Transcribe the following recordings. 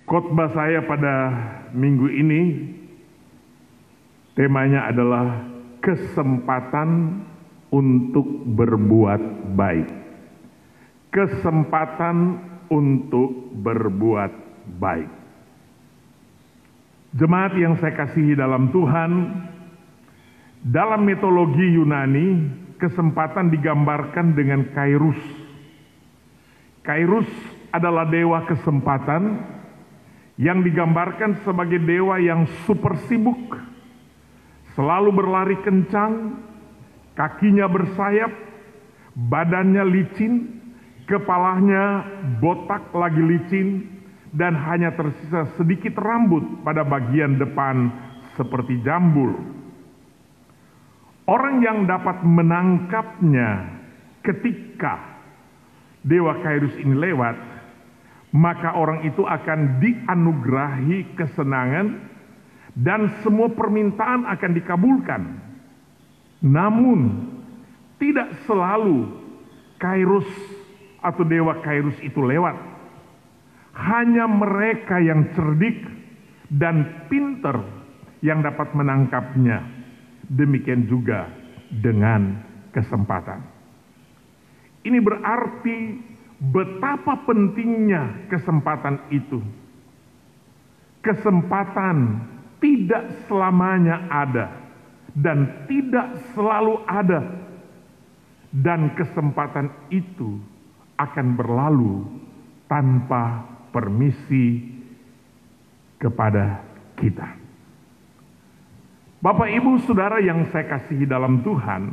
Khotbah saya pada minggu ini temanya adalah kesempatan untuk berbuat baik. Kesempatan untuk berbuat baik. Jemaat yang saya kasihi dalam Tuhan, dalam mitologi Yunani, kesempatan digambarkan dengan Kairos. Kairos adalah dewa kesempatan yang digambarkan sebagai dewa yang super sibuk, selalu berlari kencang, kakinya bersayap, badannya licin, kepalanya botak lagi licin, dan hanya tersisa sedikit rambut pada bagian depan seperti jambul. Orang yang dapat menangkapnya ketika dewa Kairos ini lewat, maka orang itu akan dianugerahi kesenangan dan semua permintaan akan dikabulkan. Namun, tidak selalu Kairos atau dewa Kairos itu lewat. Hanya mereka yang cerdik dan pintar yang dapat menangkapnya. Demikian juga dengan kesempatan. Ini berarti betapa pentingnya kesempatan itu. Kesempatan tidak selamanya ada dan tidak selalu ada, dan kesempatan itu akan berlalu tanpa permisi kepada kita. Bapak, Ibu, Saudara yang saya kasihi dalam Tuhan,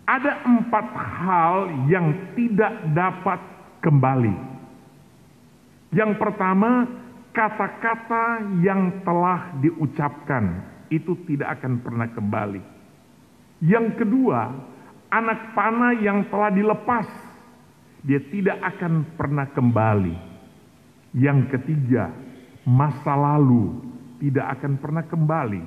ada 4 hal yang tidak dapat kembali. Yang pertama, kata-kata yang telah diucapkan itu tidak akan pernah kembali. Yang kedua, anak panah yang telah dilepas, dia tidak akan pernah kembali. Yang ketiga, masa lalu tidak akan pernah kembali.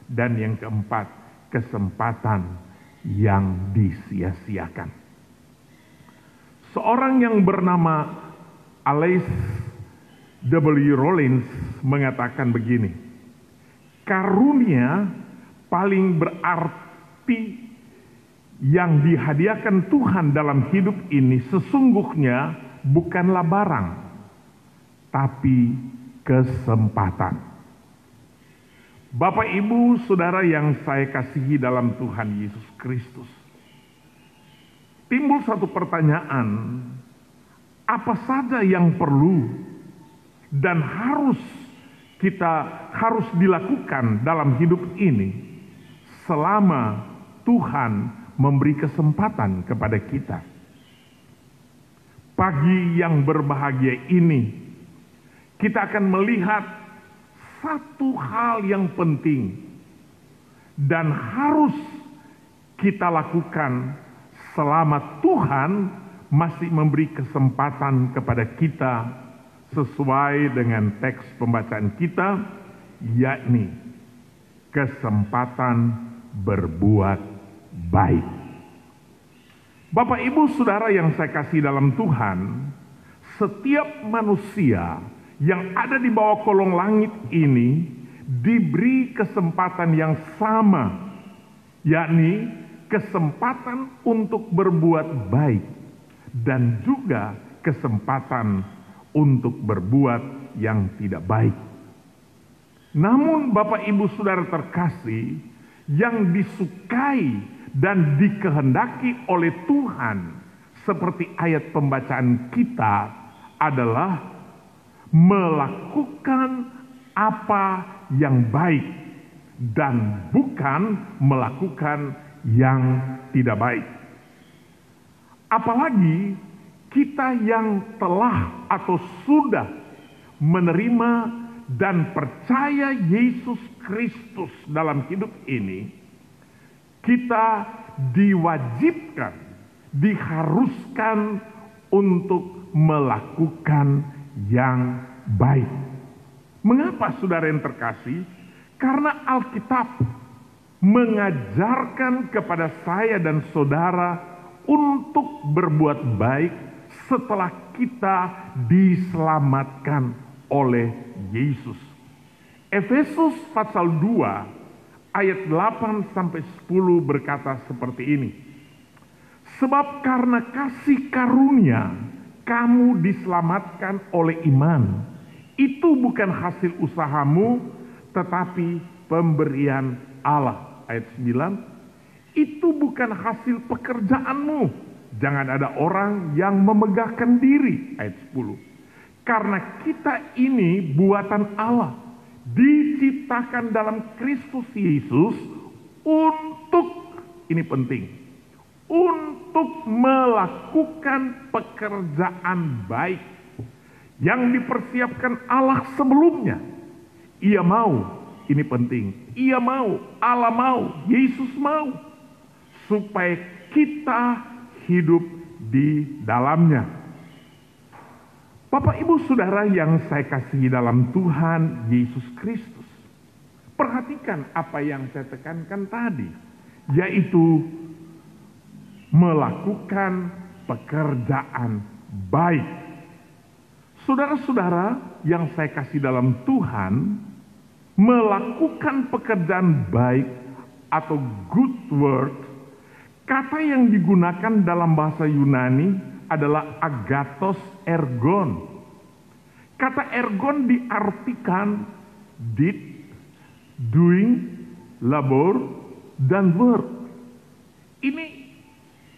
Dan yang keempat, kesempatan yang disia-siakan. Seorang yang bernama Alice W. Rollins mengatakan begini, karunia paling berarti yang dihadiahkan Tuhan dalam hidup ini sesungguhnya bukanlah barang, tapi kesempatan. Bapak, Ibu, Saudara yang saya kasihi dalam Tuhan Yesus Kristus, timbul satu pertanyaan, apa saja yang perlu dan harus dilakukan dalam hidup ini selama Tuhan memberi kesempatan kepada kita. Pagi yang berbahagia ini, kita akan melihat satu hal yang penting dan harus kita lakukan selama Tuhan masih memberi kesempatan kepada kita sesuai dengan teks pembacaan kita, yakni kesempatan berbuat baik. Bapak, Ibu, Saudara yang saya kasih dalam Tuhan, setiap manusia yang ada di bawah kolong langit ini diberi kesempatan yang sama, yakni kesempatan untuk berbuat baik dan juga kesempatan untuk berbuat yang tidak baik. Namun Bapak, Ibu, Saudara terkasih, yang disukai dan dikehendaki oleh Tuhan seperti ayat pembacaan kita adalah melakukan apa yang baik dan bukan melakukan yang tidak baik. Apalagi kita yang telah atau sudah menerima dan percaya Yesus Kristus dalam hidup ini, kita diwajibkan, diharuskan untuk melakukan yang baik. Mengapa, Saudara yang terkasih? Karena Alkitab mengajarkan kepada saya dan saudara untuk berbuat baik setelah kita diselamatkan oleh Yesus. Efesus pasal 2 ayat 8 sampai 10 berkata seperti ini. Sebab karena kasih karunia kamu diselamatkan oleh iman. Itu bukan hasil usahamu, tetapi pemberian Allah. Ayat 9. Itu bukan hasil pekerjaanmu. Jangan ada orang yang memegahkan diri. Ayat 10. Karena kita ini buatan Allah, diciptakan dalam Kristus Yesus untuk, ini penting, untuk melakukan pekerjaan baik yang dipersiapkan Allah sebelumnya. Ia mau, ini penting, ia mau, Allah mau, Yesus mau, supaya kita hidup di dalamnya. Bapak, Ibu, Saudara yang saya kasihi dalam Tuhan Yesus Kristus, perhatikan apa yang saya tekankan tadi, yaitu melakukan pekerjaan baik. Saudara-saudara yang saya kasih dalam Tuhan, melakukan pekerjaan baik atau good work, kata yang digunakan dalam bahasa Yunani adalah agathos ergon. Kata ergon diartikan did, doing, labor, dan work. Ini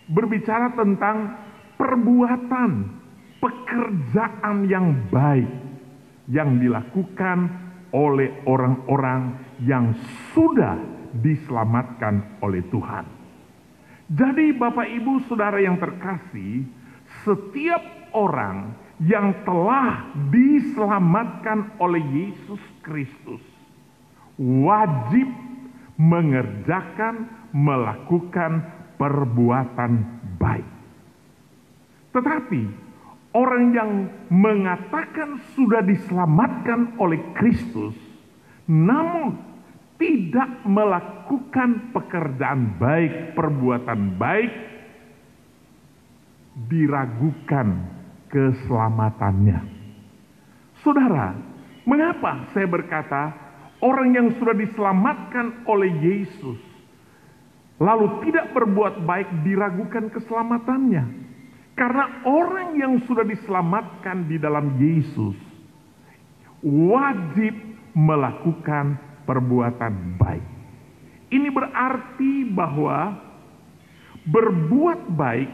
berbicara tentang perbuatan, pekerjaan yang baik yang dilakukan oleh orang-orang yang sudah diselamatkan oleh Tuhan. Jadi Bapak Ibu Saudara yang terkasih, setiap orang yang telah diselamatkan oleh Yesus Kristus wajib mengerjakan, melakukan perbuatan baik. Tetapi orang yang mengatakan sudah diselamatkan oleh Kristus, namun tidak melakukan pekerjaan baik, perbuatan baik, diragukan keselamatannya. Saudara, mengapa saya berkata orang yang sudah diselamatkan oleh Yesus lalu tidak berbuat baik diragukan keselamatannya? Karena orang yang sudah diselamatkan di dalam Yesus wajib melakukan perbuatan baik. Ini berarti bahwa berbuat baik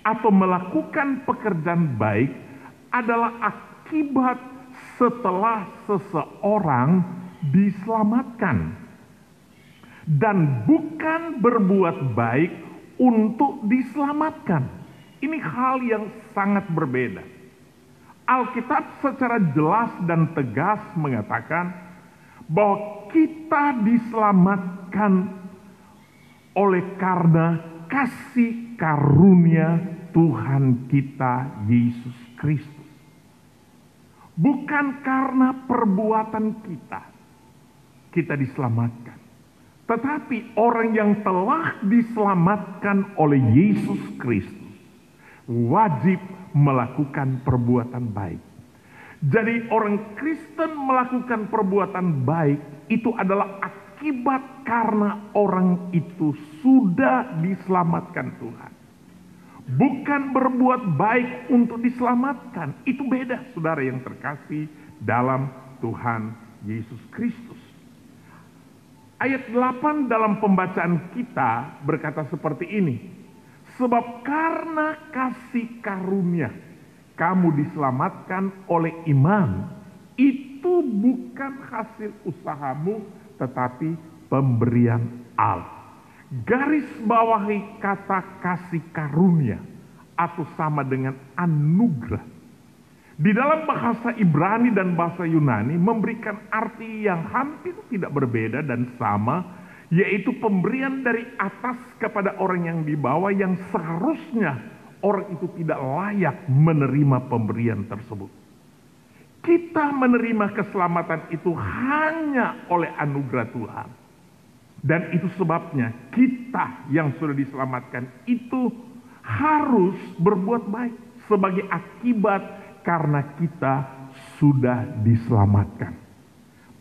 atau melakukan pekerjaan baik adalah akibat setelah seseorang diselamatkan, dan bukan berbuat baik untuk diselamatkan. Ini hal yang sangat berbeda. Alkitab secara jelas dan tegas mengatakan bahwa kita diselamatkan oleh karena kasih karunia Tuhan kita Yesus Kristus. Bukan karena perbuatan kita diselamatkan. Tetapi orang yang telah diselamatkan oleh Yesus Kristus wajib melakukan perbuatan baik. Jadi orang Kristen melakukan perbuatan baik itu adalah akibat karena orang itu sudah diselamatkan Tuhan. Bukan berbuat baik untuk diselamatkan. Itu beda, saudara yang terkasih dalam Tuhan Yesus Kristus. Ayat 8 dalam pembacaan kita berkata seperti ini. Sebab karena kasih karunia kamu diselamatkan oleh iman. Itu bukan hasil usahamu, tetapi pemberian Allah. Garis bawahi kata kasih karunia atau sama dengan anugerah. Di dalam bahasa Ibrani dan bahasa Yunani memberikan arti yang hampir tidak berbeda dan sama, yaitu pemberian dari atas kepada orang yang di bawah, yang seharusnya orang itu tidak layak menerima pemberian tersebut. Kita menerima keselamatan itu hanya oleh anugerah Tuhan. Dan itu sebabnya kita yang sudah diselamatkan itu harus berbuat baik sebagai akibat karena kita sudah diselamatkan.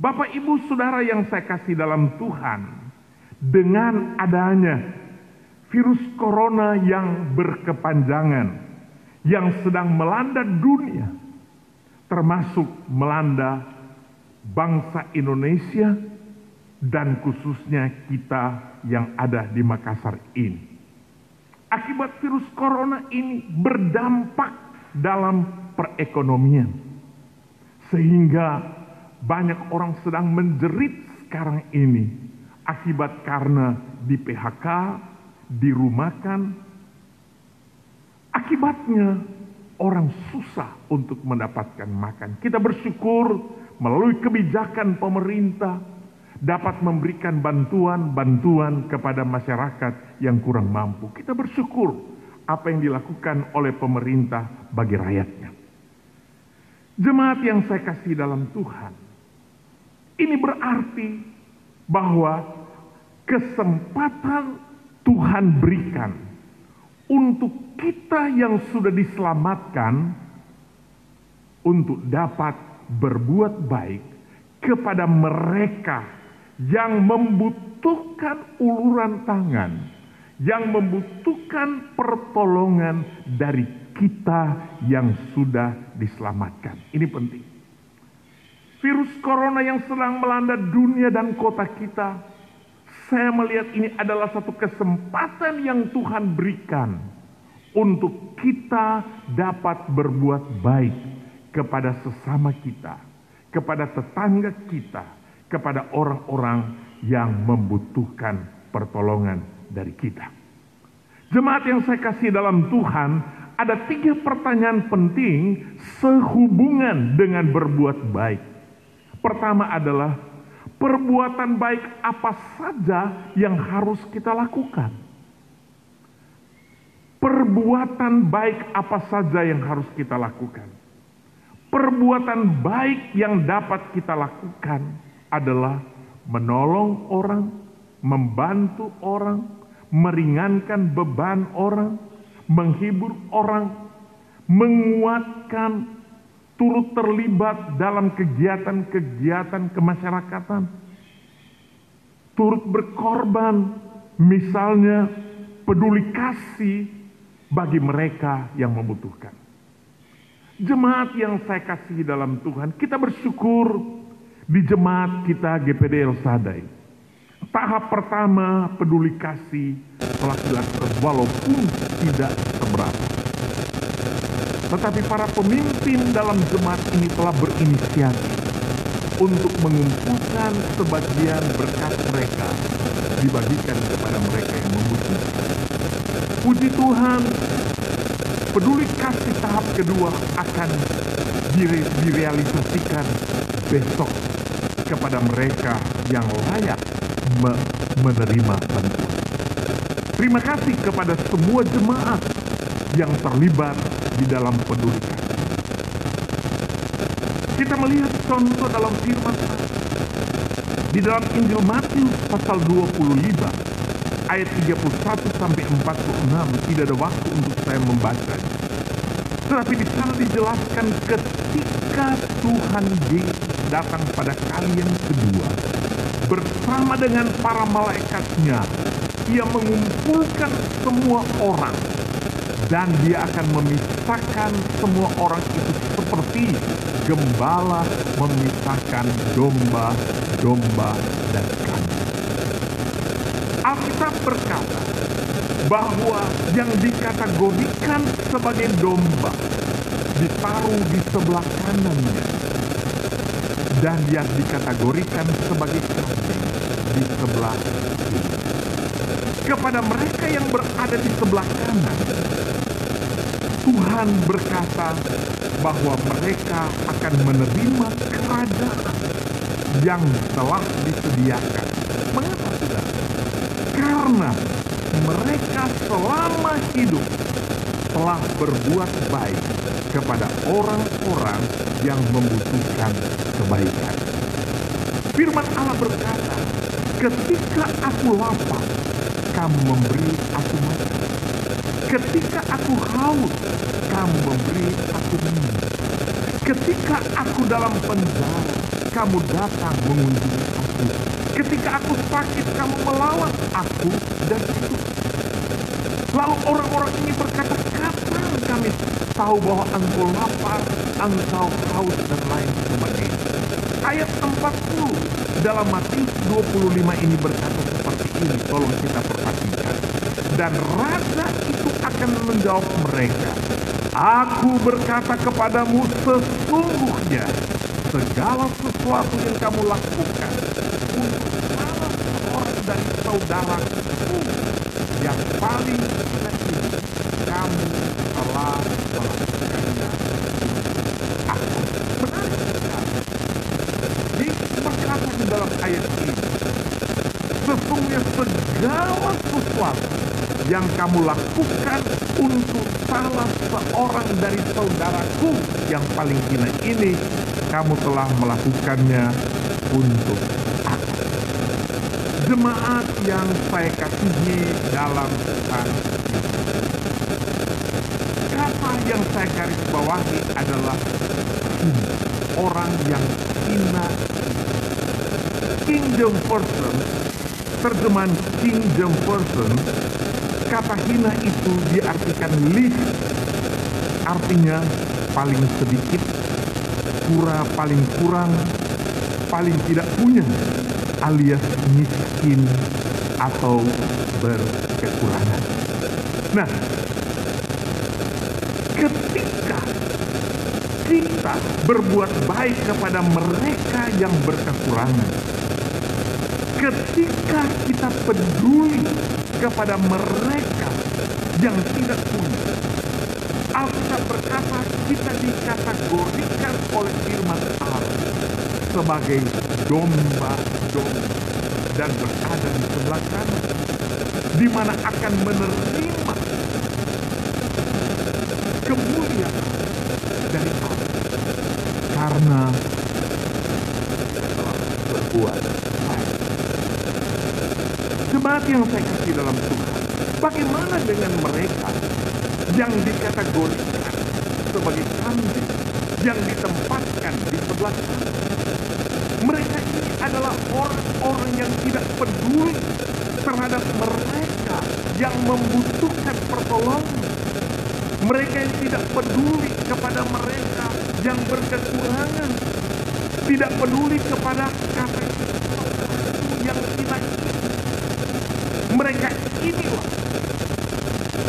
Bapak, Ibu, Saudara yang saya kasih dalam Tuhan, dengan adanya virus corona yang berkepanjangan, yang sedang melanda dunia, termasuk melanda bangsa Indonesia dan khususnya kita yang ada di Makassar ini. Akibat virus corona ini berdampak dalam perekonomian, sehingga banyak orang sedang menjerit sekarang ini akibat karena di PHK, dirumahkan. Akibatnya orang susah untuk mendapatkan makan. Kita bersyukur melalui kebijakan pemerintah dapat memberikan bantuan-bantuan kepada masyarakat yang kurang mampu. Kita bersyukur apa yang dilakukan oleh pemerintah bagi rakyatnya. Jemaat yang saya kasih dalam Tuhan, ini berarti bahwa kesempatan Tuhan berikan untuk kita yang sudah diselamatkan untuk dapat berbuat baik kepada mereka yang membutuhkan uluran tangan, yang membutuhkan pertolongan dari kita yang sudah diselamatkan. Ini penting. Virus corona yang sedang melanda dunia dan kota kita, saya melihat ini adalah satu kesempatan yang Tuhan berikan untuk kita dapat berbuat baik kepada sesama kita, kepada tetangga kita, kepada orang-orang yang membutuhkan pertolongan dari kita. Jemaat yang saya kasih dalam Tuhan, ada 3 pertanyaan penting sehubungan dengan berbuat baik. Pertama adalah, perbuatan baik apa saja yang harus kita lakukan? Perbuatan baik apa saja yang harus kita lakukan? Perbuatan baik yang dapat kita lakukan adalah menolong orang, membantu orang, meringankan beban orang, menghibur orang, menguatkan, turut terlibat dalam kegiatan-kegiatan kemasyarakatan, turut berkorban, misalnya peduli kasih bagi mereka yang membutuhkan. Jemaat yang saya kasih dalam Tuhan, kita bersyukur di jemaat kita GPD El Sadai. Tahap pertama peduli kasih telah dilakukan walaupun tidak seberapa. Tetapi para pemimpin dalam jemaat ini telah berinisiatif untuk mengumpulkan sebagian berkat mereka dibagikan kepada mereka yang membutuhkan. Puji Tuhan, peduli kasih tahap kedua akan direalisasikan besok kepada mereka yang layak menerima bantuan. Terima kasih kepada semua jemaat yang terlibat di dalam peduli kasih. Kita melihat contoh dalam firman di dalam Injil Matius pasal 25 ayat 31 sampai 46. Tidak ada waktu untuk saya membacanya. Tetapi di sana dijelaskan ketika Tuhan Yesus datang pada kali yang kedua bersama dengan para malaikatnya, Ia mengumpulkan semua orang. Dan Dia akan memisahkan semua orang itu seperti gembala memisahkan domba-domba dan kambing. Alkitab berkata bahwa yang dikategorikan sebagai domba ditaruh di sebelah kanannya, dan yang dikategorikan sebagai kambing di sebelah kiri. Kepada mereka yang berada di sebelah kanan, Tuhan berkata bahwa mereka akan menerima kerajaan yang telah disediakan. Mengapa, saudara? Karena mereka selama hidup telah berbuat baik kepada orang-orang yang membutuhkan kebaikan. Firman Allah berkata, ketika aku lapar, kamu memberi aku makan. Ketika aku haus, kamu memberi aku minum. Ketika aku dalam penjara, kamu datang mengunjungi aku. Ketika aku sakit, kamu melawat aku dan itu. Lalu orang-orang ini berkata, kapan kami tahu bahwa engkau lapar, engkau haus, dan lain sebagainya. Ayat 40 dalam Matius 25 ini berkata seperti ini, tolong kita perhatikan. Dan raja itu akan menjawab mereka, aku berkata kepadamu, sesungguhnya segala sesuatu yang kamu lakukan untuk salah seorang dari saudaraku yang paling kecil, kamu telah melakukannya aku. Menarik sekali. Yesus berkata di dalam ayat ini, sesungguhnya segala sesuatu yang kamu lakukan untuk salah seorang dari saudaraku yang paling hina ini, kamu telah melakukannya untuk aku. Jemaat yang saya kasihi dalam Tuhan, kata yang saya garis bawahi adalah orang yang hina. King James Version, terjemahan King James Version, kata hina itu diartikan least, artinya paling sedikit, paling kurang, paling tidak punya, alias miskin atau berkekurangan. Nah, ketika kita berbuat baik kepada mereka yang berkekurangan, ketika kita peduli kepada mereka yang tidak punya, Alkitab berkata kita dikategorikan oleh firman Allah sebagai domba-domba dan berada di sebelah kanan, di mana akan menerima kemuliaan dari Allah karena telah berbuat baik. Jemaat yang saya kasih dalam Tuhan, bagaimana dengan mereka yang dikategorikan sebagai kambing yang ditempatkan di sebelah kanan? Mereka ini adalah orang-orang yang tidak peduli terhadap mereka yang membutuhkan pertolongan. Mereka yang tidak peduli kepada mereka yang berkekurangan, tidak peduli kepada kata yang tidak. Mereka inilah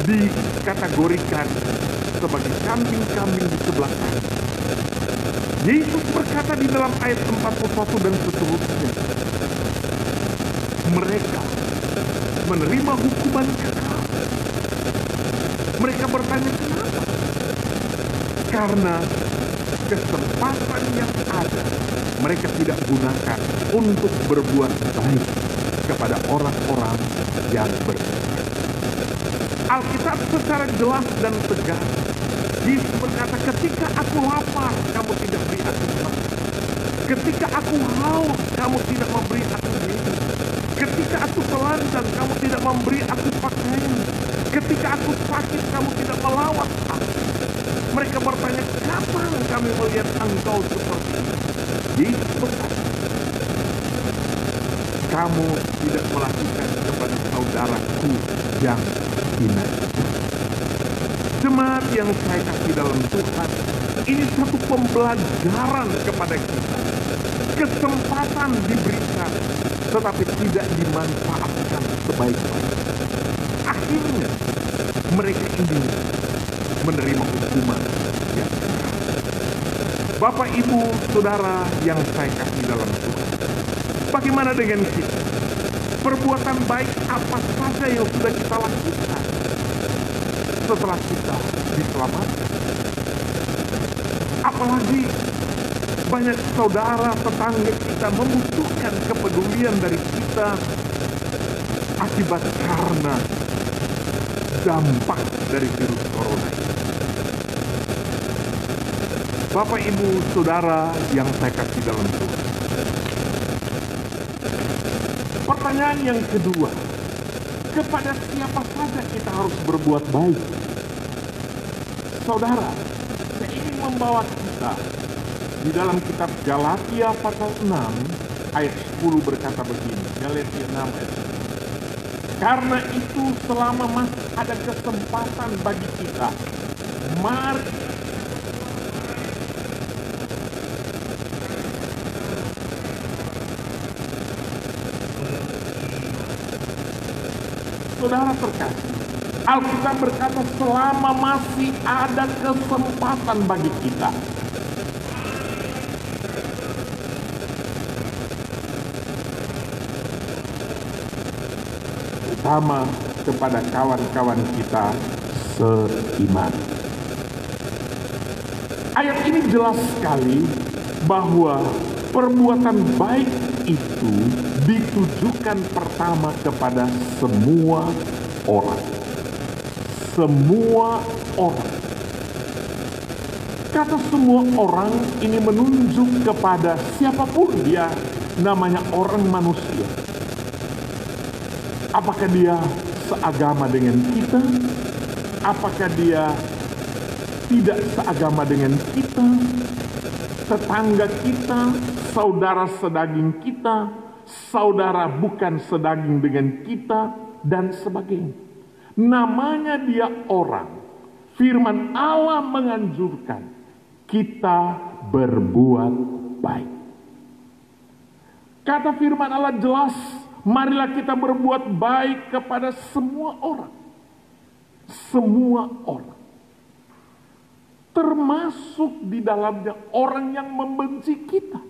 dikategorikan sebagai kambing-kambing di sebelah kanan. Yesus berkata di dalam ayat 41 dan seterusnya, mereka menerima hukuman kekal. Mereka bertanya kenapa? Karena kesempatan yang ada mereka tidak gunakan untuk berbuat baik kepada orang-orang yang berkekurangan. Alkitab secara jelas dan tegas, Yesus berkata, ketika aku lapar, kamu tidak beri aku makan. Ketika aku haus, kamu tidak memberi aku minum. Ketika aku telanjang, kamu tidak memberi aku pakaian. Ketika aku sakit, kamu tidak melawat aku. Mereka bertanya, kapan kami melihat engkau seperti ini? Yesus berkata, kamu tidak melakukan kepada saudaraku yang hina. Jemaat yang saya kasih dalam Tuhan, ini satu pembelajaran kepada kita. Kesempatan diberikan, tetapi tidak dimanfaatkan sebaik-baiknya. Akhirnya, mereka ini menerima hukuman yang keras. Bapak, Ibu, Saudara yang saya kasih dalam Tuhan, bagaimana dengan kita? Perbuatan baik apa saja yang sudah kita lakukan setelah kita diselamatkan? Apalagi banyak saudara, tetangga kita membutuhkan kepedulian dari kita akibat karena dampak dari virus corona ini. Bapak, Ibu, Saudara yang saya kasih dalam Tuhan, pertanyaan yang kedua, kepada siapa saja kita harus berbuat baik? Saudara, saya ingin membawa kita Di dalam kitab Galatia pasal 6 ayat 10 berkata begini. Galatia 6 ayat 10. Karena itu selama masih ada kesempatan bagi kita, mari saudara terkasih, Alkitab berkata selama masih ada kesempatan bagi kita. Terutama kepada kawan-kawan kita seiman. Ayat ini jelas sekali bahwa perbuatan baik itu ditujukan pertama kepada semua orang. Semua orang. Kata semua orang ini menunjuk kepada siapapun dia, namanya orang manusia. Apakah dia seagama dengan kita? Apakah dia tidak seagama dengan kita? Tetangga kita, saudara sedaging kita, saudara bukan sedaging dengan kita, dan sebagainya. Namanya dia orang. Firman Allah menganjurkan kita berbuat baik. Kata firman Allah jelas, marilah kita berbuat baik kepada semua orang. Semua orang. Termasuk di dalamnya orang yang membenci kita.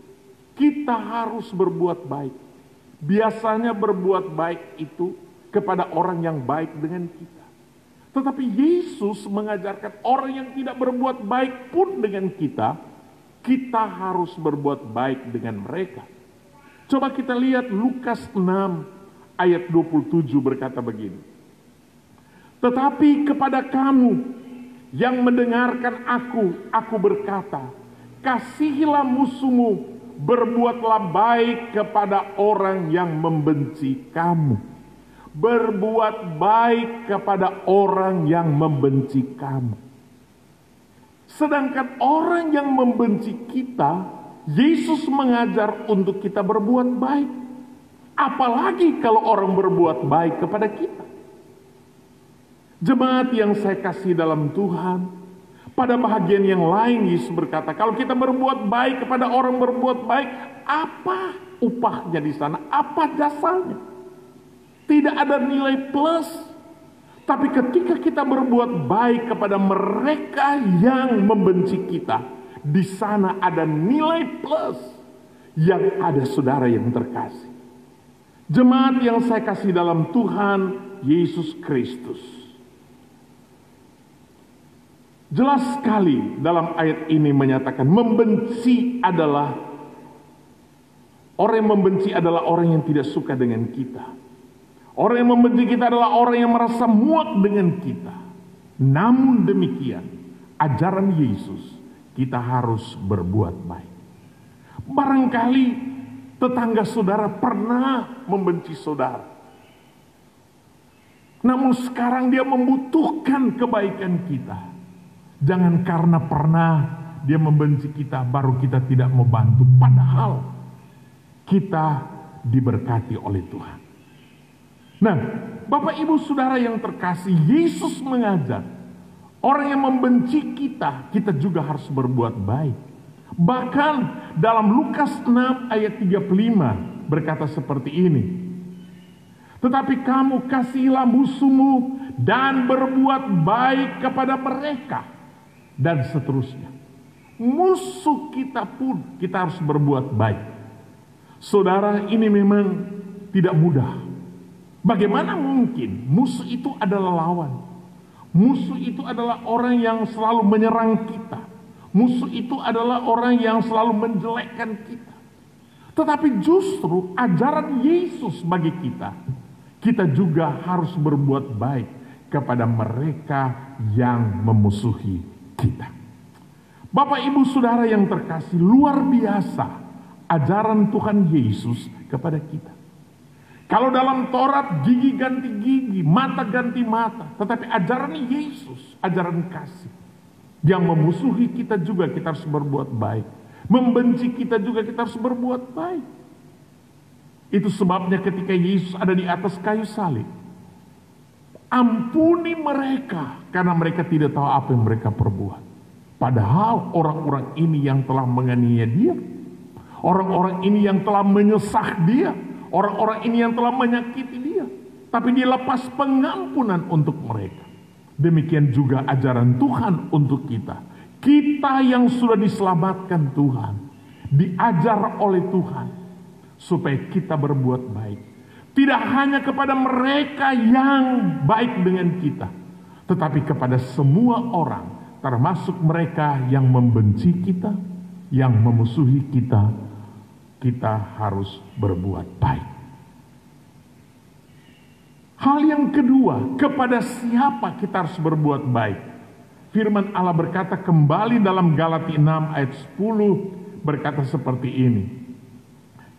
Kita harus berbuat baik. Biasanya berbuat baik itu kepada orang yang baik dengan kita. Tetapi Yesus mengajarkan orang yang tidak berbuat baik pun dengan kita, kita harus berbuat baik dengan mereka. Coba kita lihat Lukas 6 ayat 27 berkata begini. Tetapi kepada kamu yang mendengarkan aku berkata, kasihilah musuhmu, berbuatlah baik kepada orang yang membenci kamu. Berbuat baik kepada orang yang membenci kamu. Sedangkan orang yang membenci kita, Yesus mengajar untuk kita berbuat baik. Apalagi kalau orang berbuat baik kepada kita. Jemaat yang saya kasih dalam Tuhan, pada bahagian yang lain Yesus berkata, kalau kita berbuat baik kepada orang berbuat baik, apa upahnya di sana? Apa jasanya? Tidak ada nilai plus. Tapi ketika kita berbuat baik kepada mereka yang membenci kita, di sana ada nilai plus yang ada saudara yang terkasih. Jemaat yang saya kasih dalam Tuhan Yesus Kristus. Jelas sekali dalam ayat ini menyatakan membenci adalah orang yang membenci adalah orang yang tidak suka dengan kita. Orang yang membenci kita adalah orang yang merasa muak dengan kita. Namun demikian, ajaran Yesus kita harus berbuat baik. Barangkali tetangga saudara pernah membenci saudara. Namun sekarang dia membutuhkan kebaikan kita. Jangan karena pernah dia membenci kita, baru kita tidak membantu. Padahal kita diberkati oleh Tuhan. Nah, Bapak Ibu Saudara yang terkasih, Yesus mengajar orang yang membenci kita, kita juga harus berbuat baik. Bahkan dalam Lukas 6 ayat 35 berkata seperti ini. Tetapi kamu kasihilah musuhmu dan berbuat baik kepada mereka. Dan seterusnya. Musuh kita pun kita harus berbuat baik. Saudara, ini memang tidak mudah. Bagaimana mungkin musuh itu adalah lawan? Musuh itu adalah orang yang selalu menyerang kita. Musuh itu adalah orang yang selalu menjelekkan kita. Tetapi justru ajaran Yesus bagi kita, kita juga harus berbuat baik kepada mereka yang memusuhi kita. Bapak Ibu Saudara yang terkasih, luar biasa ajaran Tuhan Yesus kepada kita. Kalau dalam Taurat gigi ganti gigi, mata ganti mata, tetapi ajaran Yesus, ajaran kasih. Yang memusuhi kita juga kita harus berbuat baik. Membenci kita juga kita harus berbuat baik. Itu sebabnya ketika Yesus ada di atas kayu salib, ampuni mereka karena mereka tidak tahu apa yang mereka perbuat. Padahal orang-orang ini yang telah menganiaya dia, orang-orang ini yang telah menyesah dia, orang-orang ini yang telah menyakiti dia, tapi dia lepas pengampunan untuk mereka. Demikian juga ajaran Tuhan untuk kita. Kita yang sudah diselamatkan Tuhan, diajar oleh Tuhan supaya kita berbuat baik. Tidak hanya kepada mereka yang baik dengan kita, tetapi kepada semua orang, termasuk mereka yang membenci kita, yang memusuhi kita, kita harus berbuat baik. Hal yang kedua, kepada siapa kita harus berbuat baik? Firman Allah berkata kembali dalam Galati 6 ayat 10 berkata seperti ini.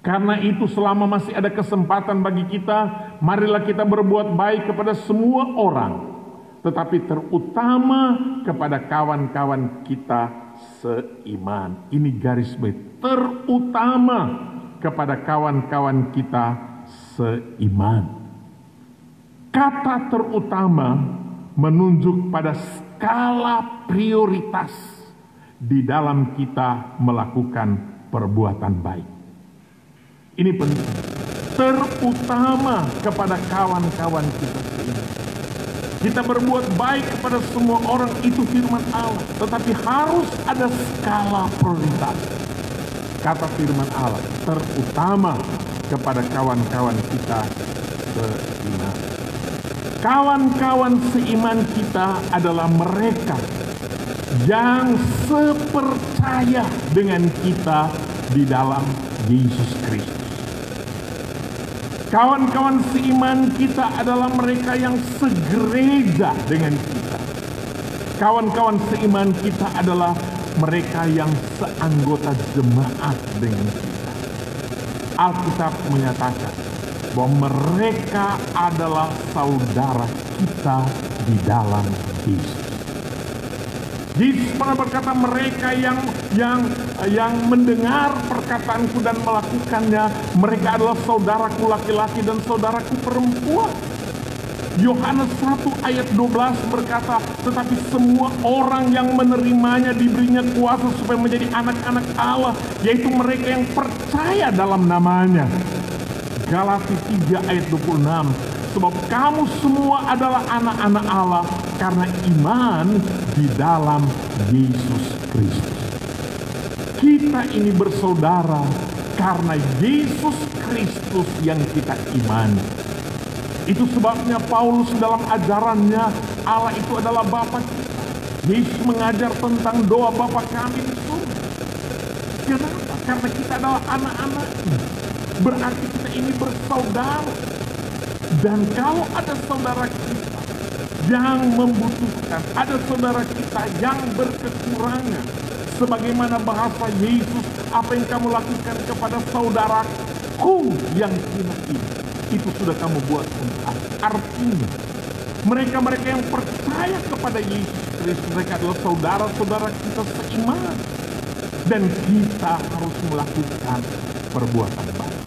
Karena itu selama masih ada kesempatan bagi kita, marilah kita berbuat baik kepada semua orang, tetapi terutama kepada kawan-kawan kita seiman. Ini garis bawahi, terutama kepada kawan-kawan kita seiman. Kata terutama menunjuk pada skala prioritas di dalam kita melakukan perbuatan baik. Ini penting. Terutama kepada kawan-kawan kita seiman. Kita berbuat baik kepada semua orang, itu firman Allah. Tetapi harus ada skala prioritas. Kata firman Allah, terutama kepada kawan-kawan kita seiman. Kawan-kawan seiman kita adalah mereka yang sepercaya dengan kita di dalam Yesus Kristus. Kawan-kawan seiman kita adalah mereka yang segereja dengan kita. Kawan-kawan seiman kita adalah mereka yang seanggota jemaat dengan kita. Alkitab menyatakan bahwa mereka adalah saudara kita di dalam Yesus. Yesus pernah berkata, mereka yang mendengar perkataanku dan melakukannya, mereka adalah saudaraku laki-laki dan saudaraku perempuan. Yohanes 1 ayat 12 berkata, tetapi semua orang yang menerimanya diberinya kuasa supaya menjadi anak-anak Allah, yaitu mereka yang percaya dalam namanya. Galati 3 ayat 26, sebab kamu semua adalah anak-anak Allah karena iman di dalam Yesus Kristus. Kita ini bersaudara karena Yesus Kristus yang kita imani. Itu sebabnya Paulus dalam ajarannya, Allah itu adalah Bapa kita. Yesus mengajar tentang doa Bapa kami di surga. Kenapa? Karena kita adalah anak-anaknya. Berarti kita ini bersaudara. Dan kalau ada saudara kita yang membutuhkan, ada saudara kita yang berkekurangan, sebagaimana bahasa Yesus, apa yang kamu lakukan kepada saudaraku yang hina ini, itu sudah kamu buat untuk aku. Artinya mereka-mereka yang percaya kepada Yesus Kristus, mereka adalah saudara-saudara kita seiman, dan kita harus melakukan perbuatan baik.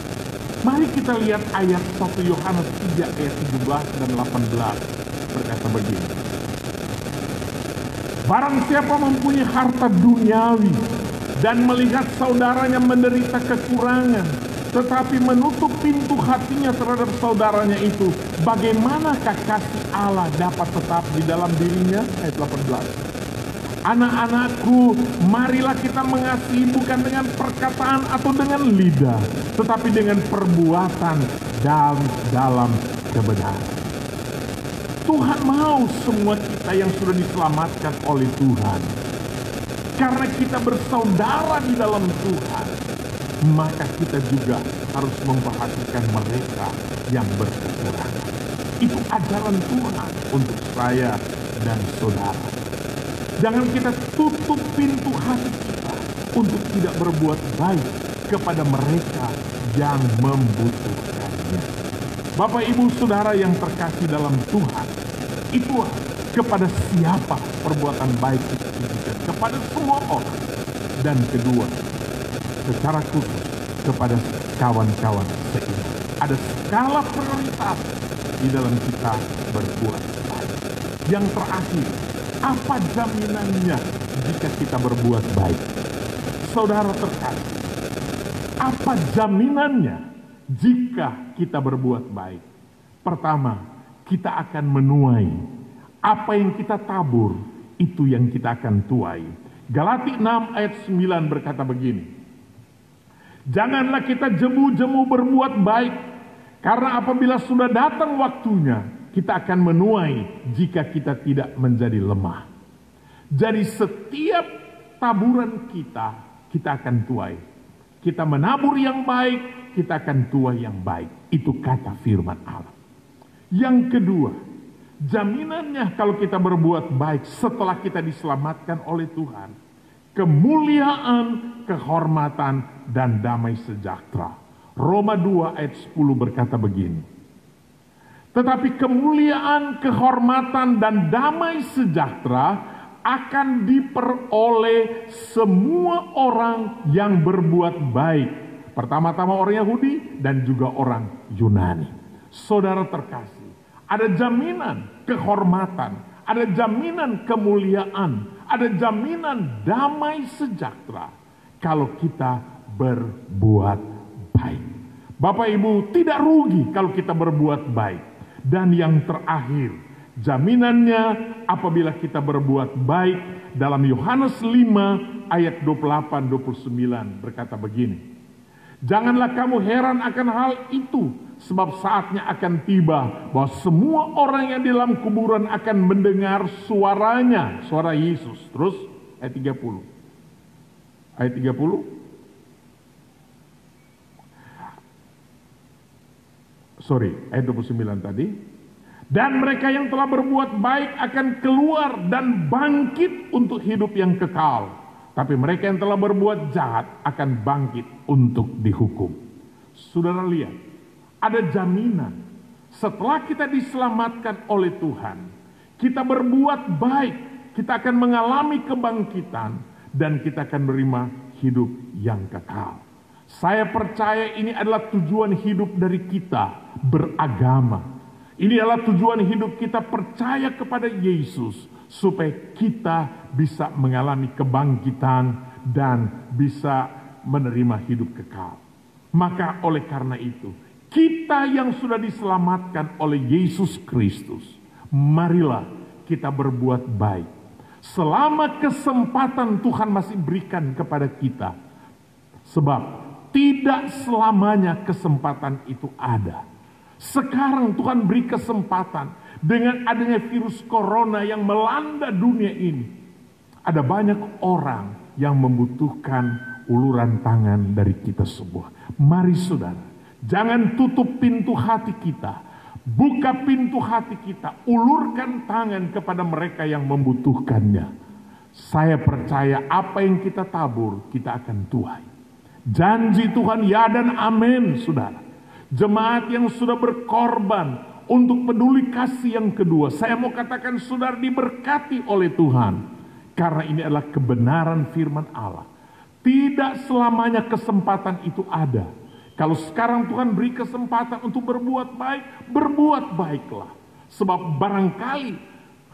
Mari kita lihat ayat 1 Yohanes 3 ayat 17 dan 18 berkata begini. Barang siapa mempunyai harta duniawi dan melihat saudaranya menderita kekurangan, tetapi menutup pintu hatinya terhadap saudaranya itu, bagaimanakah kasih Allah dapat tetap di dalam dirinya? Ayat 18. Anak-anakku, marilah kita mengasihi bukan dengan perkataan atau dengan lidah, tetapi dengan perbuatan dan dalam kebenaran. Tuhan mau semua kita yang sudah diselamatkan oleh Tuhan, karena kita bersaudara di dalam Tuhan, maka kita juga harus memperhatikan mereka yang berkekurangan. Itu ajaran Tuhan untuk saya dan saudara. Jangan kita tutup pintu hati kita untuk tidak berbuat baik kepada mereka yang membutuhkannya. Bapak, Ibu, Saudara yang terkasih dalam Tuhan, itu kepada siapa perbuatan baik itu ditujukan? Kepada semua orang. Dan kedua, secara khusus kepada kawan-kawan seiman. Ada skala prioritas di dalam kita berbuat baik. Yang terakhir, apa jaminannya jika kita berbuat baik? Saudara terkasih, apa jaminannya jika kita berbuat baik? Pertama, kita akan menuai. Apa yang kita tabur, itu yang kita akan tuai. Galati 6 ayat 9 berkata begini, janganlah kita jemu-jemu berbuat baik, karena apabila sudah datang waktunya, kita akan menuai jika kita tidak menjadi lemah. Jadi setiap taburan kita akan tuai. Kita menabur yang baik, kita akan tuai yang baik. Itu kata firman Allah. Yang kedua, jaminannya kalau kita berbuat baik setelah kita diselamatkan oleh Tuhan, kemuliaan, kehormatan, dan damai sejahtera. Roma 2 ayat 10 berkata begini, tetapi kemuliaan, kehormatan, dan damai sejahtera akan diperoleh semua orang yang berbuat baik. Pertama-tama orang Yahudi dan juga orang Yunani. Saudara terkasih, ada jaminan kehormatan, ada jaminan kemuliaan, ada jaminan damai sejahtera kalau kita berbuat baik. Bapak Ibu, tidak rugi kalau kita berbuat baik. Dan yang terakhir, jaminannya apabila kita berbuat baik, dalam Yohanes 5 ayat 28-29 berkata begini, janganlah kamu heran akan hal itu, sebab saatnya akan tiba bahwa semua orang yang di dalam kuburan akan mendengar suaranya, suara Yesus. Terus ayat 30. Ayat 30. Ayat 29 tadi. Dan mereka yang telah berbuat baik akan keluar dan bangkit untuk hidup yang kekal. Tapi mereka yang telah berbuat jahat akan bangkit untuk dihukum. Saudara lihat, ada jaminan setelah kita diselamatkan oleh Tuhan, kita berbuat baik, kita akan mengalami kebangkitan dan kita akan menerima hidup yang kekal. Saya percaya ini adalah tujuan hidup dari kita beragama. Ini adalah tujuan hidup kita percaya kepada Yesus, supaya kita bisa mengalami kebangkitan dan bisa menerima hidup kekal. Maka oleh karena itu, kita yang sudah diselamatkan oleh Yesus Kristus, marilah kita berbuat baik. Selama kesempatan Tuhan masih berikan kepada kita. Sebab tidak selamanya kesempatan itu ada. Sekarang Tuhan beri kesempatan dengan adanya virus corona yang melanda dunia ini. Ada banyak orang yang membutuhkan uluran tangan dari kita semua. Mari saudara, jangan tutup pintu hati kita. Buka pintu hati kita, ulurkan tangan kepada mereka yang membutuhkannya. Saya percaya apa yang kita tabur, kita akan tuai. Janji Tuhan ya dan amin, saudara. Jemaat yang sudah berkorban untuk peduli kasih yang kedua, saya mau katakan saudara diberkati oleh Tuhan. Karena ini adalah kebenaran firman Allah. Tidak selamanya kesempatan itu ada. Kalau sekarang Tuhan beri kesempatan untuk berbuat baik, berbuat baiklah. Sebab barangkali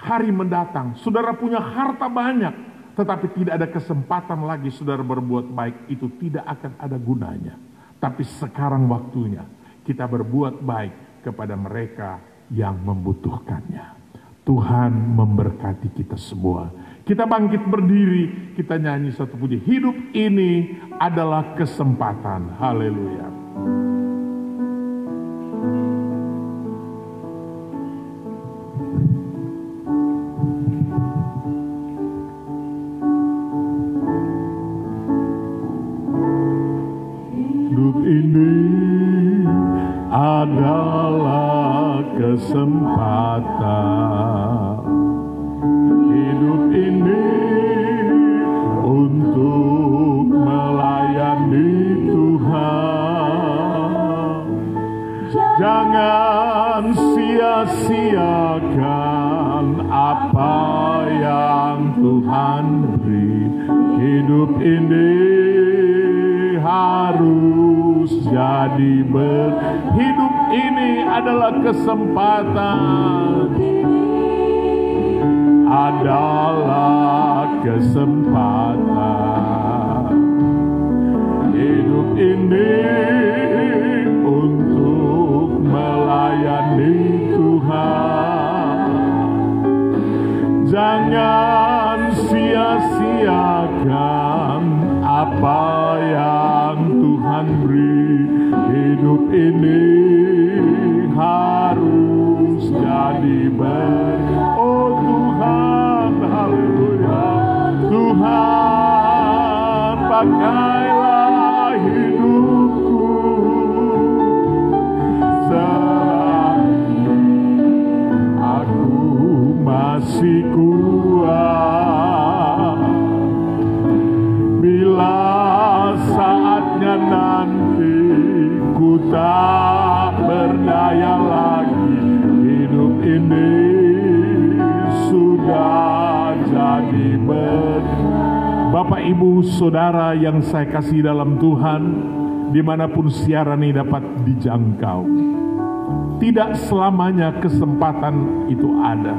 hari mendatang, saudara punya harta banyak, tetapi tidak ada kesempatan lagi saudara berbuat baik, itu tidak akan ada gunanya. Tapi sekarang waktunya kita berbuat baik kepada mereka yang membutuhkannya. Tuhan memberkati kita semua. Kita bangkit berdiri, kita nyanyi satu puji. Hidup ini adalah kesempatan. Haleluya. Hidup ini adalah kesempatan. Hidup ini untuk melayani Tuhan. Jangan sia-siakan apa yang Tuhan beri. Hidup ini harus jadi hidup ini adalah kesempatan, adalah kesempatan. Hidup ini untuk melayani Tuhan. Jangan sia-siakan apa yang Tuhan beri. Hidup ini harus jadi berkat. Oh Tuhan, haleluya. Tuhan, pakailah hidupku selagi aku masih kuat. Bila saatnya nanti ku tak berdaya lagi, hidup ini sudah jadi Bapak, Ibu, Saudara yang saya kasih dalam Tuhan, dimanapun siaran ini dapat dijangkau, tidak selamanya kesempatan itu ada.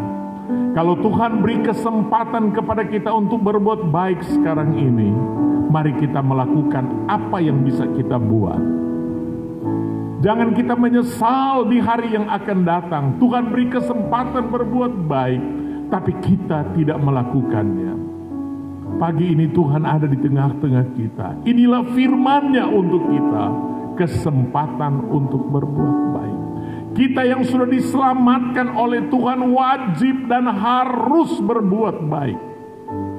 Kalau Tuhan beri kesempatan kepada kita untuk berbuat baik sekarang ini, mari kita melakukan apa yang bisa kita buat. Jangan kita menyesal di hari yang akan datang. Tuhan beri kesempatan berbuat baik, tapi kita tidak melakukannya. Pagi ini Tuhan ada di tengah-tengah kita. Inilah firman-Nya untuk kita, kesempatan untuk berbuat baik. Kita yang sudah diselamatkan oleh Tuhan wajib dan harus berbuat baik.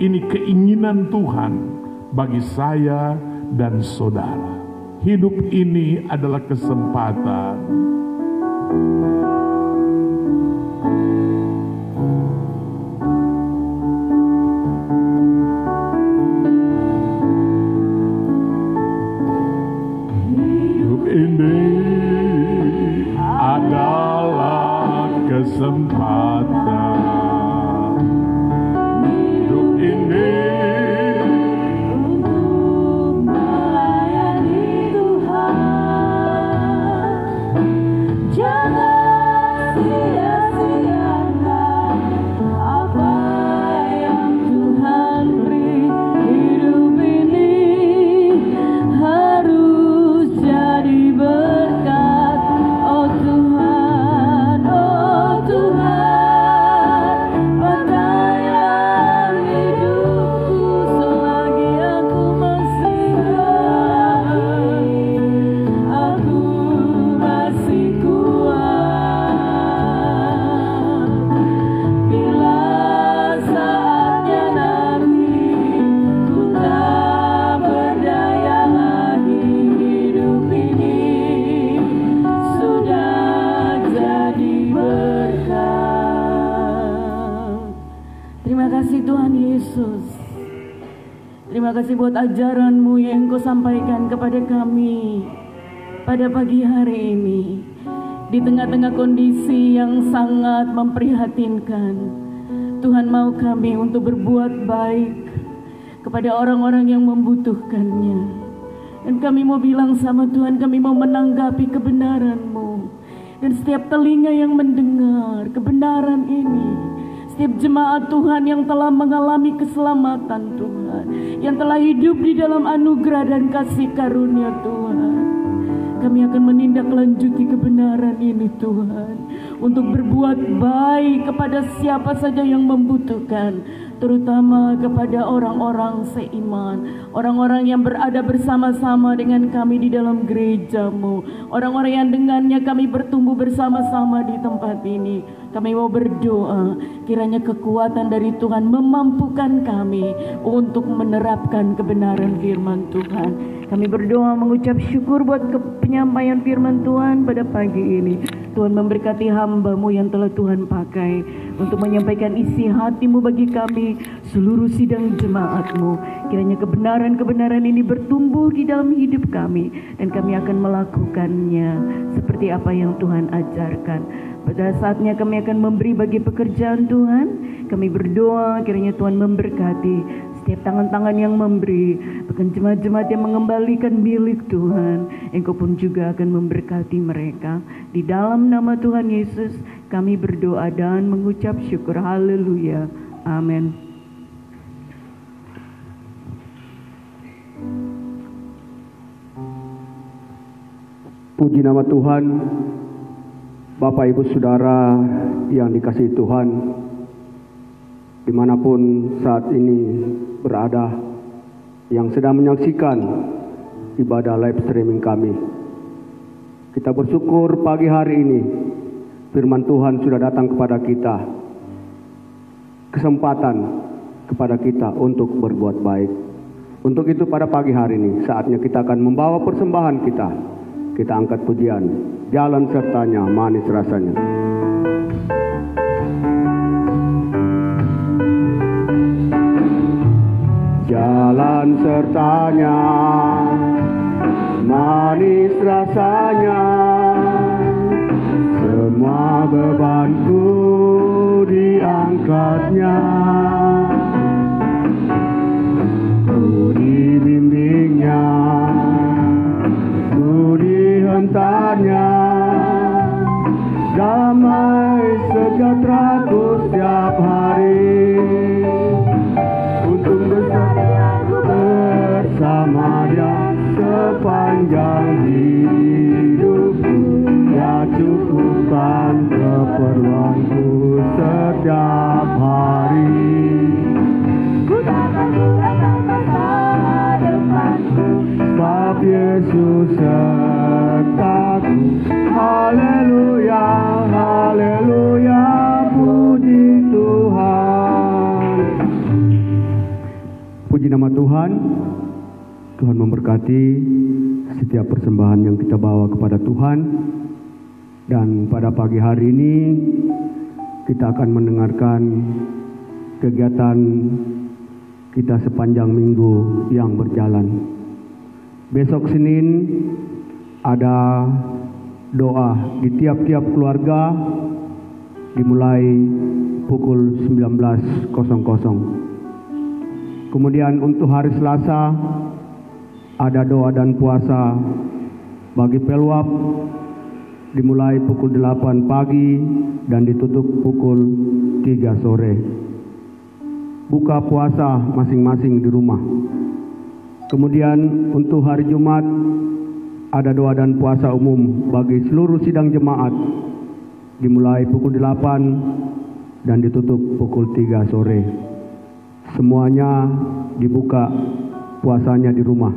Ini keinginan Tuhan bagi saya dan saudara. Hidup ini adalah kesempatan. Hidup ini adalah kesempatan. Hidup ini untuk melayani Tuhan. Jangan sia-siakan apa yang Tuhan beri. Hidup ini harus jadi berkat. Oh Tuhan, pakailah hidupku selagi aku masih kuat. Aku masih kuat. Bila saatnya nanti ku tak berdaya lagi, hidup ini sudah jadi berkat. Terima kasih Tuhan Yesus. Terima kasih buat ajaran-Mu yang Engkau sampaikan kepada kami pada pagi hari ini. Di tengah-tengah kondisi yang sangat memprihatinkan, Tuhan mau kami untuk berbuat baik kepada orang-orang yang membutuhkannya. Dan kami mau bilang sama Tuhan, kami mau menanggapi kebenaran-Mu. Dan setiap telinga yang mendengar kebenaran ini, setiap jemaat Tuhan yang telah mengalami keselamatan Tuhan, yang telah hidup di dalam anugerah dan kasih karunia Tuhan, kami akan menindaklanjuti kebenaran ini Tuhan, untuk berbuat baik kepada siapa saja yang membutuhkan, terutama kepada orang-orang seiman, orang-orang yang berada bersama-sama dengan kami di dalam gereja-Mu, orang-orang yang dengannya kami bertumbuh bersama-sama di tempat ini. Kami mau berdoa, kiranya kekuatan dari Tuhan memampukan kami untuk menerapkan kebenaran firman Tuhan. Kami berdoa mengucap syukur buat penyampaian firman Tuhan pada pagi ini. Tuhan memberkati hamba-Mu yang telah Tuhan pakai untuk menyampaikan isi hati-Mu bagi kami, seluruh sidang jemaat-Mu. Kiranya kebenaran-kebenaran ini bertumbuh di dalam hidup kami, dan kami akan melakukannya seperti apa yang Tuhan ajarkan. Pada saatnya kami akan memberi bagi pekerjaan Tuhan. Kami berdoa kiranya Tuhan memberkati setiap tangan-tangan yang memberi, bahkan jemaat-jemaat yang mengembalikan milik Tuhan, Engkau pun juga akan memberkati mereka. Di dalam nama Tuhan Yesus kami berdoa dan mengucap syukur. Haleluya. Amin. Puji nama Tuhan. Bapak Ibu Saudara yang dikasihi Tuhan, dimanapun saat ini berada, yang sedang menyaksikan ibadah live streaming kami, kita bersyukur pagi hari ini firman Tuhan sudah datang kepada kita, kesempatan kepada kita untuk berbuat baik. Untuk itu pada pagi hari ini saatnya kita akan membawa persembahan kita angkat pujian, jalan sertanya manis rasanya. Jalan sertanya manis rasanya, semua bebanku diangkatnya. Ku dibimbingnya, ku dihentarnya, damai sejahteraku setiap hari. Untuk bersama Dia sepanjang hidupku, Dia cukupkan keperluanku setiap hari. Ku takkan merasakan masa depanku, sebab Yesus sertaku. Haleluya, haleluya, puji Tuhan. Puji nama Tuhan. Tuhan memberkati setiap persembahan yang kita bawa kepada Tuhan. Dan pada pagi hari ini kita akan mendengarkan kegiatan kita sepanjang minggu yang berjalan. Besok Senin ada doa di tiap-tiap keluarga dimulai pukul 19.00. Kemudian untuk hari Selasa ada doa dan puasa bagi Pelwap dimulai pukul 8 pagi dan ditutup pukul 3 sore. Buka puasa masing-masing di rumah. Kemudian untuk hari Jumat ada doa dan puasa umum bagi seluruh sidang jemaat dimulai pukul 8 dan ditutup pukul 3 sore. Semuanya dibuka puasanya di rumah.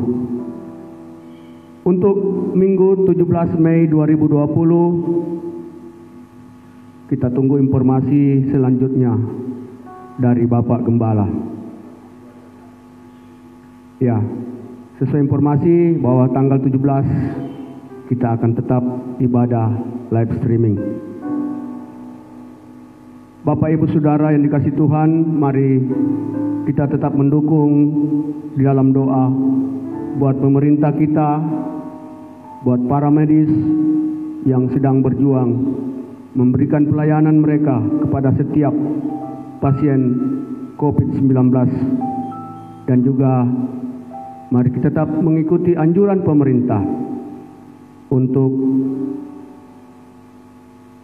Untuk Minggu 17 Mei 2020 kita tunggu informasi selanjutnya dari Bapak Gembala. Ya, sesuai informasi bahwa tanggal 17 kita akan tetap ibadah live streaming. Bapak Ibu Saudara yang dikasihi Tuhan, mari kita tetap mendukung di dalam doa buat pemerintah kita, buat para medis yang sedang berjuang memberikan pelayanan mereka kepada setiap pasien COVID-19. Dan juga mari kita tetap mengikuti anjuran pemerintah untuk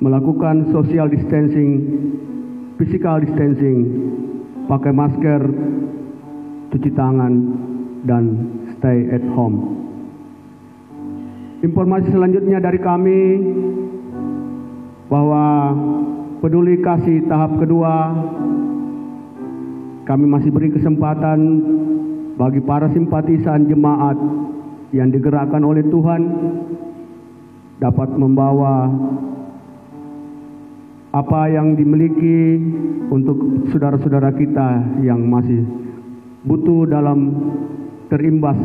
melakukan social distancing, physical distancing, pakai masker, cuci tangan, dan stay at home. Informasi selanjutnya dari kami bahwa peduli kasih tahap kedua, kami masih beri kesempatan bagi para simpatisan jemaat yang digerakkan oleh Tuhan dapat membawa apa yang dimiliki untuk saudara-saudara kita yang masih butuh terimbas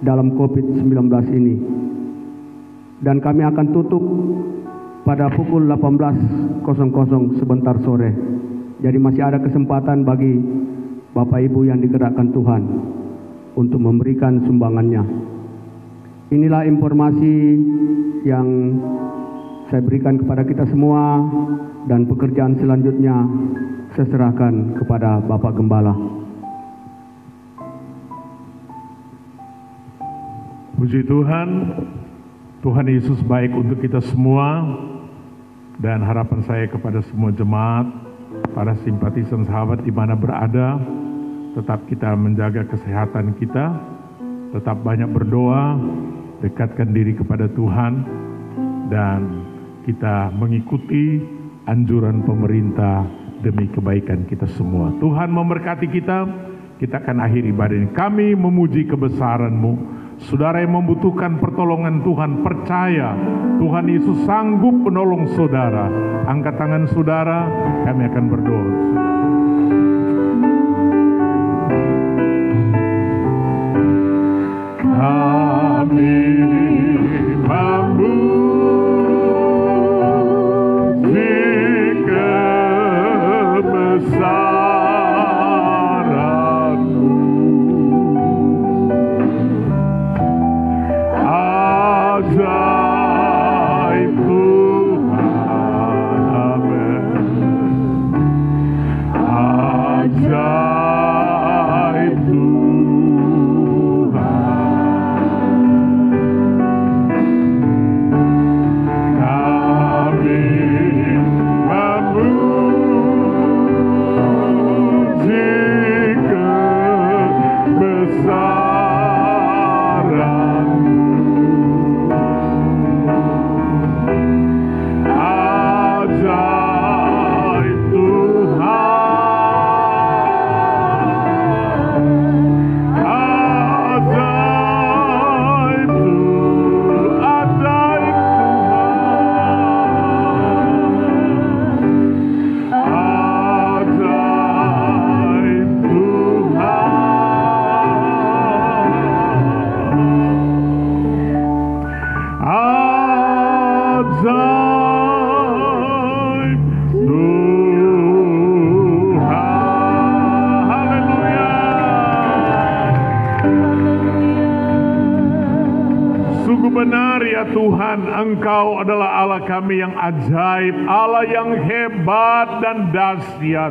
dalam COVID-19 ini. Dan kami akan tutup pada pukul 18.00 sebentar sore. Jadi masih ada kesempatan bagi Bapak Ibu yang digerakkan Tuhan untuk memberikan sumbangannya. Inilah informasi yang saya berikan kepada kita semua, dan pekerjaan selanjutnya saya serahkan kepada Bapak Gembala. Puji Tuhan, Tuhan Yesus baik untuk kita semua, dan harapan saya kepada semua jemaat, para simpatisan sahabat di mana berada, tetap kita menjaga kesehatan kita, tetap banyak berdoa, dekatkan diri kepada Tuhan, dan kita mengikuti anjuran pemerintah demi kebaikan kita semua. Tuhan memberkati kita. Kita akan akhiri ibadah ini. Kami memuji kebesaran-Mu. Saudara yang membutuhkan pertolongan Tuhan, percaya Tuhan Yesus sanggup menolong saudara. Angkat tangan saudara, kami akan berdoa. Kami memuji kebesaran-Mu, ajaib Tuhan, amin, ajaib Tuhan. Kami memuji kebesaran-Mu, ajaib Tuhan, ajaib Sungguh benar ya Tuhan, Engkau adalah Allah kami yang ajaib, Allah yang hebat dan dahsyat.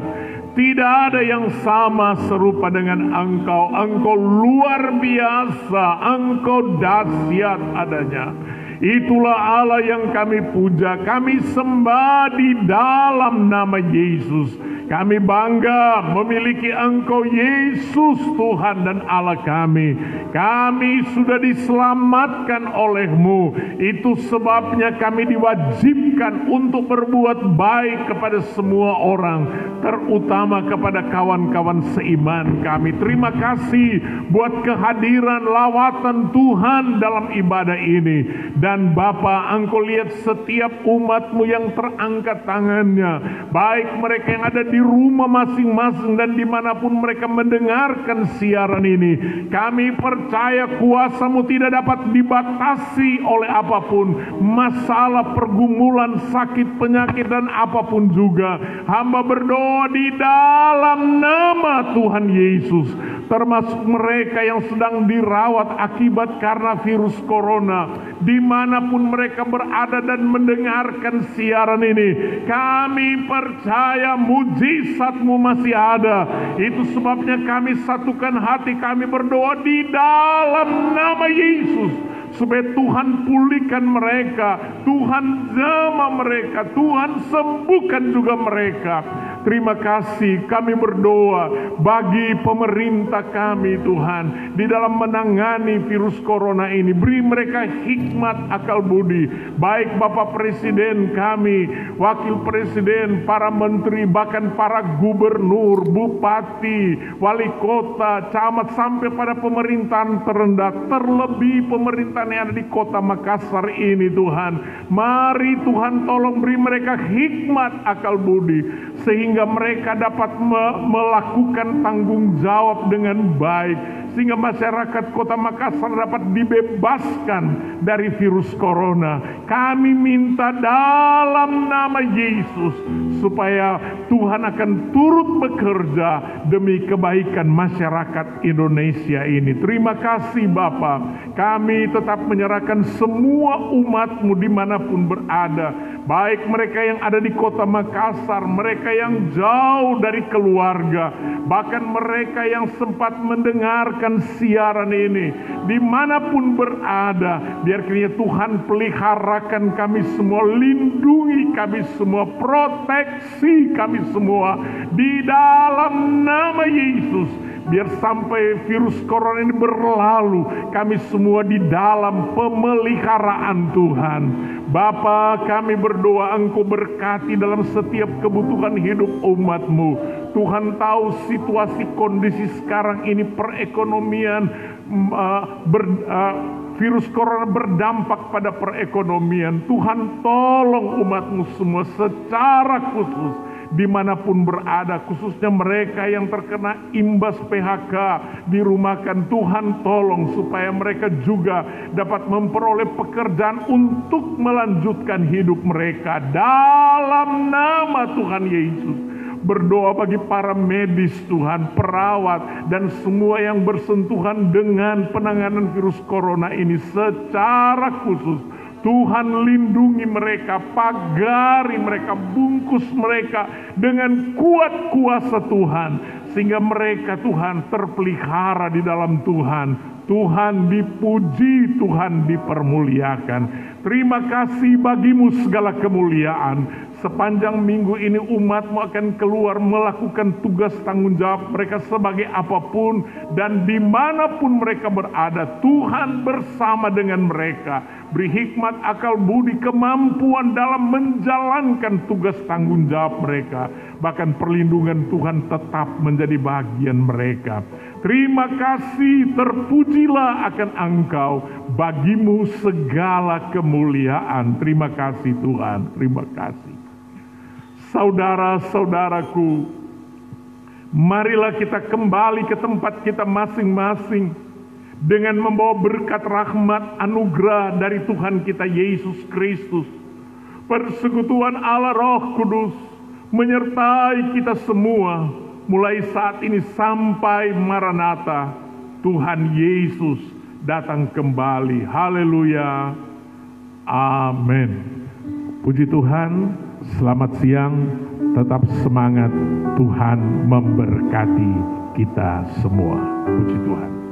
Tidak ada yang sama serupa dengan Engkau. Engkau luar biasa, Engkau dahsyat adanya. Itulah Allah yang kami puja, kami sembah di dalam nama Yesus. Kami bangga memiliki Engkau Yesus Tuhan dan Allah kami. Kami sudah diselamatkan oleh-Mu. Itu sebabnya kami diwajibkan untuk berbuat baik kepada semua orang, terutama kepada kawan-kawan seiman kami. Terima kasih buat kehadiran lawatan Tuhan dalam ibadah ini. Dan Bapa, Engkau lihat setiap umat-Mu yang terangkat tangannya, baik mereka yang ada di rumah masing-masing dan dimanapun mereka mendengarkan siaran ini. Kami percaya kuasa-Mu tidak dapat dibatasi oleh apapun, masalah, pergumulan, sakit, penyakit, dan apapun juga. Hamba berdoa di dalam nama Tuhan Yesus, termasuk mereka yang sedang dirawat akibat karena virus corona, dimanapun mereka berada dan mendengarkan siaran ini. Kami percaya mujizat-Mu masih ada. Itu sebabnya kami satukan hati, kami berdoa di dalam nama Yesus, supaya Tuhan pulihkan mereka, Tuhan jamah mereka, Tuhan sembuhkan juga mereka. Terima kasih, kami berdoa bagi pemerintah kami Tuhan, di dalam menangani virus corona ini. Beri mereka hikmat, akal budi, baik Bapak Presiden kami, Wakil Presiden, para menteri, bahkan para gubernur, bupati, wali kota, camat, sampai pada pemerintahan terendah, terlebih pemerintahan yang ada di kota Makassar ini Tuhan. Mari Tuhan tolong beri mereka hikmat, akal budi, sehingga mereka dapat melakukan tanggung jawab dengan baik, sehingga masyarakat kota Makassar dapat dibebaskan dari virus corona. Kami minta dalam nama Yesus, supaya Tuhan akan turut bekerja demi kebaikan masyarakat Indonesia ini. Terima kasih Bapa. Kami tetap menyerahkan semua umat-Mu dimanapun berada, baik mereka yang ada di kota Makassar, mereka yang jauh dari keluarga, bahkan mereka yang sempat mendengarkan siaran ini, dimanapun berada, biar kiranya Tuhan peliharakan kami semua, lindungi kami semua, proteksi kami semua, di dalam nama Yesus. Biar sampai virus corona ini berlalu, kami semua di dalam pemeliharaan Tuhan. Bapa, kami berdoa Engkau berkati dalam setiap kebutuhan hidup umat-Mu. Tuhan tahu situasi kondisi sekarang ini, perekonomian, virus corona berdampak pada perekonomian. Tuhan tolong umat-Mu semua secara khusus, dimanapun berada, khususnya mereka yang terkena imbas PHK, dirumahkan. Tuhan tolong supaya mereka juga dapat memperoleh pekerjaan untuk melanjutkan hidup mereka dalam nama Tuhan Yesus. Berdoa bagi para medis Tuhan, perawat, dan semua yang bersentuhan dengan penanganan virus corona ini secara khusus. Tuhan lindungi mereka, pagari mereka, bungkus mereka dengan kuat kuasa Tuhan, sehingga mereka Tuhan terpelihara di dalam Tuhan. Tuhan dipuji, Tuhan dipermuliakan. Terima kasih bagimu segala kemuliaan. Sepanjang minggu ini umat-Mu akan keluar melakukan tugas tanggung jawab mereka sebagai apapun dan dimanapun mereka berada. Tuhan bersama dengan mereka. Beri hikmat, akal budi, kemampuan dalam menjalankan tugas tanggung jawab mereka. Bahkan perlindungan Tuhan tetap menjadi bagian mereka. Terima kasih, terpujilah akan Engkau. Bagimu segala kemuliaan. Terima kasih Tuhan, terima kasih. Saudara-saudaraku, marilah kita kembali ke tempat kita masing-masing dengan membawa berkat rahmat anugerah dari Tuhan kita Yesus Kristus. Persekutuan Allah Roh Kudus menyertai kita semua mulai saat ini sampai Maranatha. Tuhan Yesus datang kembali. Haleluya. Amin. Puji Tuhan. Selamat siang, tetap semangat. Tuhan memberkati kita semua. Puji Tuhan.